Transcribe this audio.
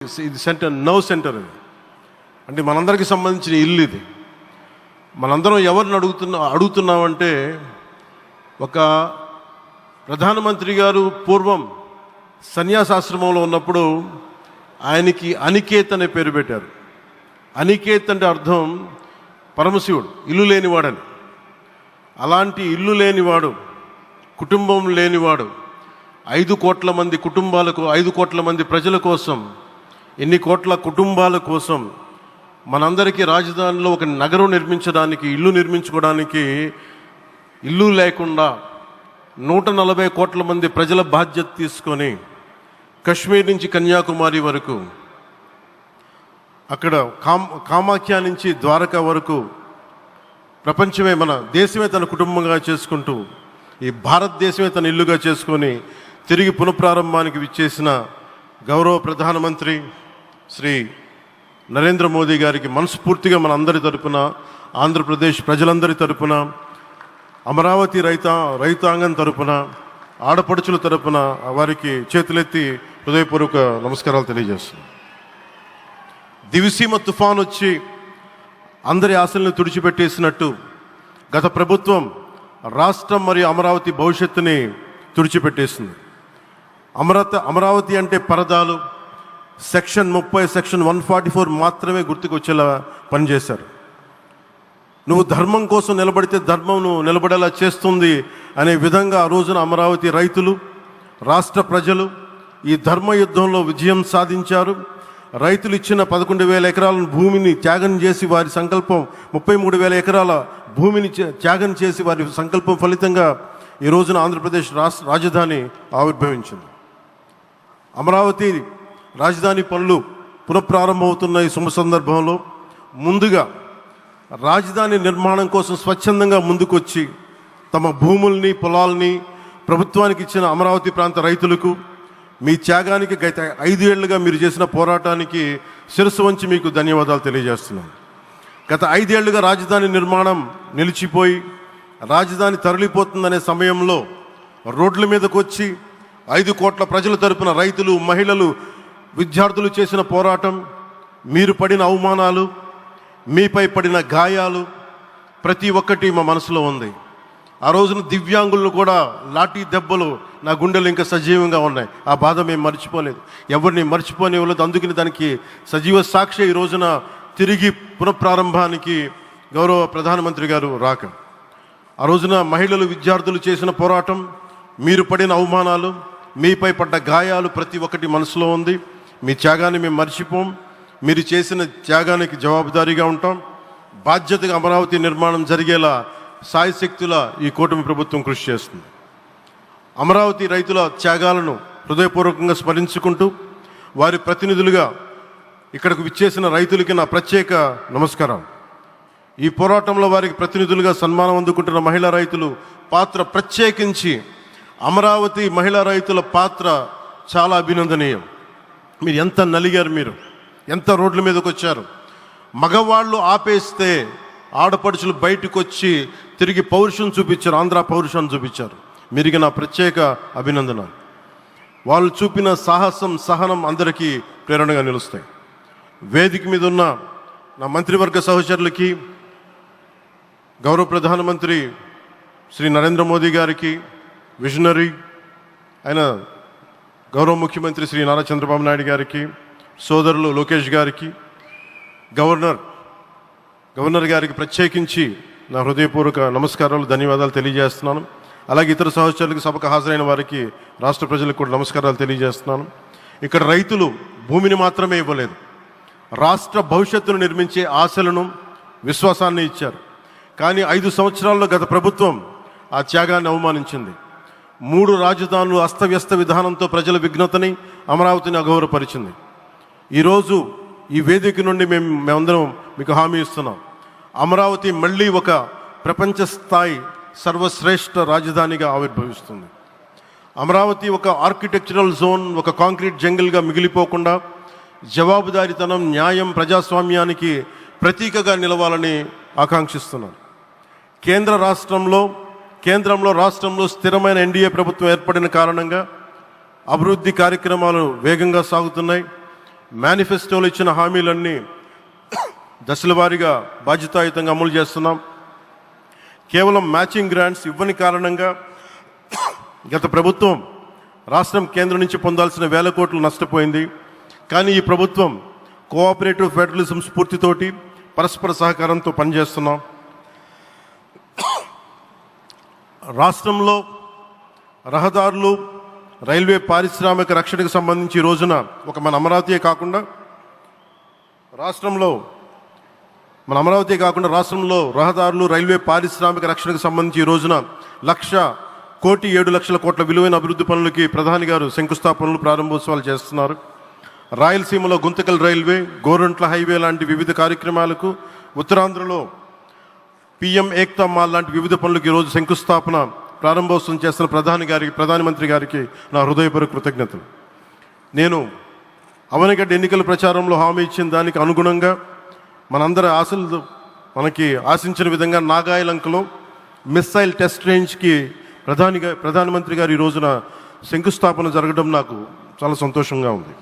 ఇది centre, nerve centre ఇది. అంటే మనందరికీ సంబంధించిన ఇల్లు ఇది. మనందరం ఎవరిని అడుగుతున్నామంటే, ఒక ప్రధానమంత్రి గారు పూర్వం సన్యాసాశ్రమంలో ఉన్నప్పుడు ఆయనకి అనికేత్ అనే పేరు పెట్టారు. అనికేత్ అంటే అర్థం పరమశివుడు, ఇల్లు లేనివాడని. అలాంటి ఇల్లు లేనివాడు, కుటుంబం లేనివాడు, 5 కోట్ల మంది కుటుంబాలకు, 5 కోట్ల మంది ప్రజల కోసం, ఎన్ని కోట్ల కుటుంబాల కోసం మనందరికీ రాజధానిలో ఒక నగరం నిర్మించడానికి, ఇల్లు నిర్మించుకోవడానికి ఇల్లు లేకుండా 140 కోట్ల మంది ప్రజల బాధ్యత తీసుకొని కశ్మీర్ నుంచి కన్యాకుమారి వరకు, అక్కడ కామాఖ్య నుంచి ద్వారకా వరకు ప్రపంచమే, మన దేశమే తన కుటుంబంగా చేసుకుంటూ, ఈ భారతదేశమే తన ఇల్లుగా చేసుకొని తిరిగి పునఃప్రారంభానికి విచ్చేసిన గౌరవ ప్రధానమంత్రి శ్రీ నరేంద్ర మోదీ గారికి మనస్ఫూర్తిగా మన అందరి తరపున, ఆంధ్రప్రదేశ్ ప్రజలందరి తరపున, అమరావతి రైతాంగం తరపున, ఆడపడుచుల తరపున వారికి చేతులెత్తి హృదయపూర్వక నమస్కారాలు తెలియజేస్తున్నాను. దివిసీమ తుఫాన్ వచ్చి అందరి ఆశలను తుడిచిపెట్టేసినట్టు గత ప్రభుత్వం రాష్ట్రం మరియు అమరావతి భవిష్యత్తుని తుడిచిపెట్టేసింది. అమరావతి అంటే పరదాలు, సెక్షన్ 30, సెక్షన్ 144 మాత్రమే గుర్తుకొచ్చేలా పనిచేశారు. నువ్వు ధర్మం కోసం నిలబడితే ధర్మం నువ్వు నిలబడేలా చేస్తుంది అనే విధంగా ఆ రోజున అమరావతి రైతులు, రాష్ట్ర ప్రజలు ఈ ధర్మ యుద్ధంలో విజయం సాధించారు. రైతులు ఇచ్చిన 11,000 ఎకరాల భూమిని త్యాగం చేసి, వారి సంకల్పం 33,000 ఎకరాల భూమిని త్యాగం చేసి, వారి సంకల్పం ఫలితంగా ఈ రోజున ఆంధ్రప్రదేశ్ రాజధాని ఆవిర్భవించింది. అమరావతి రాజధాని పనులు పునఃప్రారంభమవుతున్న ఈ శుభ సందర్భంలో ముందుగా రాజధాని నిర్మాణం కోసం స్వచ్ఛందంగా ముందుకొచ్చి తమ భూముల్ని, పొలాల్ని ప్రభుత్వానికి ఇచ్చిన అమరావతి ప్రాంత రైతులకు, మీ త్యాగానికి, గత 5 ఏళ్లుగా మీరు చేసిన పోరాటానికి శిరస్సు వంచి మీకు ధన్యవాదాలు తెలియజేస్తున్నాను. గత 5 ఏళ్లుగా రాజధాని నిర్మాణం నిలిచిపోయి రాజధాని తరలిపోతుందనే సమయంలో రోడ్ల మీదకు వచ్చి 5 కోట్ల ప్రజల తరపున రైతులు, మహిళలు, విద్యార్థులు చేసిన పోరాటం, మీరు పడిన అవమానాలు, మీపై పడిన గాయాలు ప్రతి ఒక్కటి మా మనసులో ఉంది. ఆ రోజున దివ్యాంగులను కూడా లాఠీ దెబ్బలు నా గుండెలు ఇంకా సజీవంగా ఉన్నాయి. ఆ బాధ మేము మర్చిపోలేదు, ఎవరిని మర్చిపోనివ్వలేదు. అందుకని దానికి సజీవ సాక్షి ఈ రోజున తిరిగి పునఃప్రారంభానికి గౌరవ ప్రధానమంత్రి గారు రాక, ఆ రోజున మహిళలు, విద్యార్థులు చేసిన పోరాటం, మీరు పడిన అవమానాలు, మీపై పడ్డ గాయాలు ప్రతి ఒక్కటి మనసులో ఉంది. మీ త్యాగాన్ని మేము మర్చిపోం. మీరు చేసిన త్యాగానికి జవాబుదారీగా ఉంటాం. బాధ్యతగా అమరావతి నిర్మాణం జరిగేలా సాయశక్తుల ఈ కూటమి ప్రభుత్వం కృషి చేస్తుంది. అమరావతి రైతుల త్యాగాలను హృదయపూర్వకంగా స్మరించుకుంటూ, వారి ప్రతినిధులుగా ఇక్కడకు విచ్చేసిన రైతులకి నా ప్రత్యేక నమస్కారం. ఈ పోరాటంలో వారికి ప్రతినిధులుగా సన్మానం అందుకుంటున్న మహిళా రైతులు పాత్ర, ప్రత్యేకించి అమరావతి మహిళా రైతుల పాత్ర చాలా అభినందనీయం. మీరు ఎంత నలిగారు, మీరు ఎంత రోడ్ల మీదకి వచ్చారు. మగవాళ్ళు ఆపేస్తే ఆడపడుచులు బయటకు వచ్చి తిరిగి పౌరుషం చూపించారు, ఆంధ్ర పౌరుషాన్ని చూపించారు. మీరికి నా ప్రత్యేక అభినందన. వాళ్ళు చూపిన సాహసం, సహనం అందరికీ ప్రేరణగా నిలుస్తాయి. వేదిక మీద ఉన్న నా మంత్రివర్గ సహచరులకి, గౌరవ ప్రధానమంత్రి శ్రీ నరేంద్ర మోదీ గారికి, విజనరీ అయిన గౌరవ ముఖ్యమంత్రి శ్రీ నారా చంద్రబాబు నాయుడు గారికి, సోదరులు లోకేష్ గారికి, గవర్నర్ గారికి ప్రత్యేకించి నా హృదయపూర్వక నమస్కారాలు, ధన్యవాదాలు తెలియజేస్తున్నాను. అలాగే ఇతర సహచరులకు, సభకు హాజరైన వారికి, రాష్ట్ర ప్రజలకు కూడా నమస్కారాలు తెలియజేస్తున్నాను. ఇక్కడ రైతులు భూమిని మాత్రమే ఇవ్వలేదు, రాష్ట్ర భవిష్యత్తును నిర్మించే ఆశలను, విశ్వాసాన్ని ఇచ్చారు. కానీ 5 సంవత్సరాల్లో గత ప్రభుత్వం ఆ త్యాగాన్ని అవమానించింది. 3 రాజధానులు, అస్తవ్యస్త విధానంతో ప్రజల విఘ్నతని, అమరావతిని అగౌరవపరిచింది. ఈరోజు ఈ వేదిక నుండి మేమందరం మీకు హామీ ఇస్తున్నాం, అమరావతి మళ్ళీ ఒక ప్రపంచ స్థాయి సర్వశ్రేష్ఠ రాజధానిగా ఆవిర్భవిస్తుంది. అమరావతి ఒక ఆర్కిటెక్చరల్ జోన్, ఒక కాంక్రీట్ జంగిల్గా మిగిలిపోకుండా జవాబుదారీతనం, న్యాయం, ప్రజాస్వామ్యానికి ప్రతీకగా నిలవాలని ఆకాంక్షిస్తున్నాను. కేంద్రంలో రాష్ట్రంలో స్థిరమైన ఎన్డీఏ ప్రభుత్వం ఏర్పడిన కారణంగా అభివృద్ధి కార్యక్రమాలు వేగంగా సాగుతున్నాయి. మేనిఫెస్టోలో ఇచ్చిన హామీలన్నీ దశల వారీగా బాధ్యతాయుతంగా అమలు చేస్తున్నాం. కేవలం మ్యాచింగ్ గ్రాంట్స్ ఇవ్వని కారణంగా గత ప్రభుత్వం రాష్ట్రం కేంద్రం నుంచి పొందాల్సిన వేల కోట్లు నష్టపోయింది. కానీ ఈ ప్రభుత్వం కోఆపరేటివ్ ఫెడరలిజం స్ఫూర్తితోటి పరస్పర సహకారంతో పనిచేస్తున్నాం. రాష్ట్రంలో రహదారులు, రైల్వే, పారిశ్రామిక రక్షణకు సంబంధించి ఈ రోజున మన అమరావతియే కాకుండా రాష్ట్రంలో రహదారులు, రైల్వే, పారిశ్రామిక రక్షణకు సంబంధించి ఈ రోజున 1,07,00,000 కోట్ల విలువైన అభివృద్ధి పనులకి ప్రధాని గారు శంకుస్థాపనలు, ప్రారంభోత్సవాలు చేస్తున్నారు. రాయలసీమలో గుంతకల్ రైల్వే, గోరంట్ల హైవే లాంటి వివిధ కార్యక్రమాలకు, ఉత్తరాంధ్రలో పిఎం ఏక్తా మాల్ లాంటి వివిధ పనులకు ఈరోజు శంకుస్థాపన, ప్రారంభోత్సవం చేస్తున్న ప్రధానమంత్రి గారికి నా హృదయపూర్వక కృతజ్ఞతలు. నేను అవనిగడ్డ ఎన్నికల ప్రచారంలో హామీ ఇచ్చిన దానికి అనుగుణంగా మనందరి ఆశలు మనకి ఆశించిన విధంగా నాగాయలంకలో మిస్సైల్ టెస్ట్ రేంజ్కి ప్రధానమంత్రి గారు ఈ రోజున శంకుస్థాపన జరగడం నాకు చాలా సంతోషంగా ఉంది.